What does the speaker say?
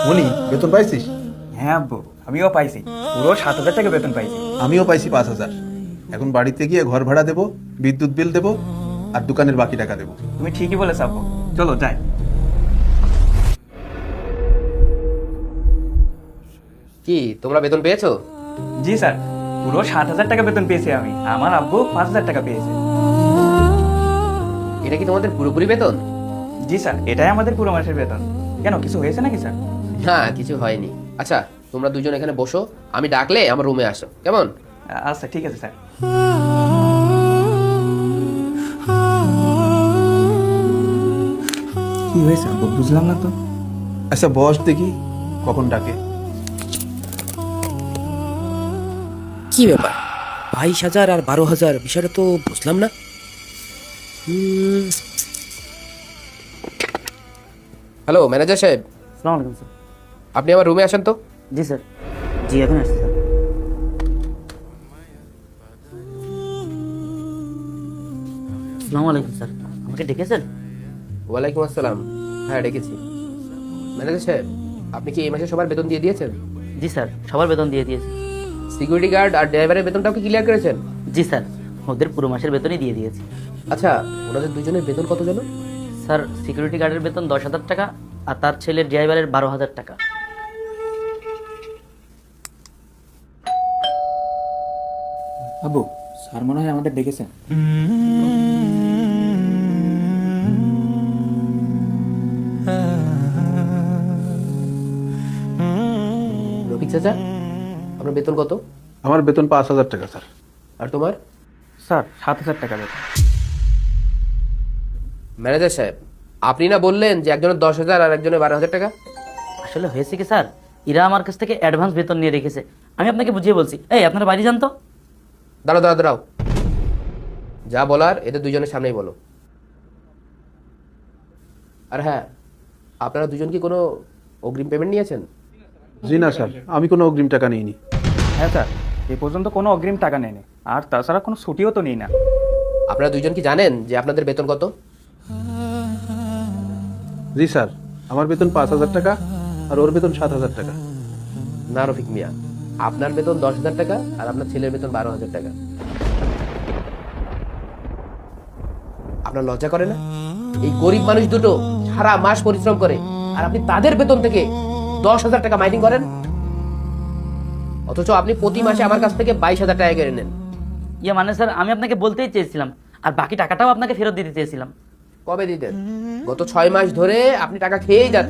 মনি, বেতন পাইছিস? হ্যাঁ আব্বু, আমিও পাইছি, পুরো 7,000 টাকা বেতন পাইছি। আমিও পাইছি 5,000। এখন বাড়িতে গিয়ে ঘর ভাড়া দেবো, বিদ্যুৎ বিল দেবো, আর দোকানের বাকি টাকা দেবো। তুমি ঠিকই বলেছ আব্বু, চলো যাই। কি তোমরা বেতন পেয়েছো? জি স্যার, পুরো 7,000 টাকা বেতন পেয়েছি আমি, আমার আব্বু 5,000 টাকা পেয়েছে। এটা কি তোমাদের পুরোপুরি বেতন? জি স্যার, এটাই আমাদের পুরো মাসের বেতন। কেন, কিছু হয়েছে নাকি স্যার? না, কিছু হয়নি। আচ্ছা, তোমরা দুজন এখানে বসো, আমি ডাকলে আমার রুমে আসো, কেমন? আচ্ছা ঠিক আছে স্যার। কি হয়েছে আব্বু, বুঝলাম না তো। আচ্ছা বস দেখি কখন ডাকে। কি ব্যাপার, 22,000 আর 12,000, বিষয়টা তো বুঝলাম না। হ্যালো ম্যানেজার সাহেব, আসসালামু আলাইকুম স্যার। আপনি আমার রুমে আসেন তো। জি স্যার, জি এখন আসছি স্যার। আসসালামু আলাইকুম স্যার, আমাকে ডেকেছেন? ওয়ালাইকুম আসসালাম। হ্যাঁ ডেকেছি। ম্যানেজার সাহেব, আপনি কি এই মাসে সবার বেতন দিয়ে দিয়েছেন? জি স্যার, সবার বেতন দিয়ে দিয়েছি। সিকিউরিটি গার্ড আর ড্রাইভারের বেতনটাও কি ক্লিয়ার করেছেন? জি স্যার, ওদের পুরো মাসের বেতনই দিয়ে দিয়েছি। আচ্ছা, ওনাদের দুজনের বেতন কত যেন? স্যার, সিকিউরিটি গার্ডের বেতন 10,000 টাকা আর তার ছেলের ড্রাইভারের 12,000 টাকা। আব্বু, স্যার মনে হয় আমাদের ডেকেছেন। রফিক চাচা, আপনার বেতন কত? আমার বেতন 5,000 টাকা স্যার। আর তোমার? স্যার 7,000 টাকা বেতন। ম্যানেজার সাহেব, আপনি না বললেন যে একজনের 10,000 আর একজনের 12,000 টাকা? আসলে হয়েছে কি স্যার, এরা আমার কাছ থেকে অ্যাডভান্স বেতন নিয়ে রেখেছে। আমি আপনাকে বুঝিয়ে বলছি। এই, আপনারা বাড়ি যান তো। দাঁড়াও দাঁড়াও দাঁড়াও, যা বলার এদের দুজনের সামনেই বলো। আর হ্যাঁ, আপনারা দুজন কি কোনো অগ্রিম পেমেন্ট নিয়েছেন? জি না স্যার, আমি কোনো অগ্রিম টাকা নিইনি। হ্যাঁ স্যার, এ পর্যন্ত কোনো অগ্রিম টাকা নেয়নি, আর তাছাড়া কোনো ছুটিও তো নিই না। আপনারা দুজন কি জানেন যে আপনাদের বেতন কত? জি স্যার, আমার বেতন 5,000 টাকা আর ওর বেতন 7,000 টাকা। না রফিক মিয়া, আপনার বেতন 10,000 টাকা আর আপনার ছেলের বেতন 12,000 টাকা। আপনার লজ্জা করে না? এই গরিব মানুষ দুটো সারা মাস পরিশ্রম করে আর আপনি তাদের বেতন থেকে 10,000 টাকা মাইনিং করেন, অথচ আপনি প্রতি মাসে আমার কাছ থেকে 22,000 টাকা কেড়ে নেন। ইয়ে মানে স্যার, আমি আপনাকে বলতেই চেয়েছিলাম, আর বাকি টাকাটাও আপনাকে ফেরত দিতে চেয়েছিলাম। কবে দিতেন? গত 6 মাস ধরে আপনি টাকা খেয়েই যাচ্ছেন।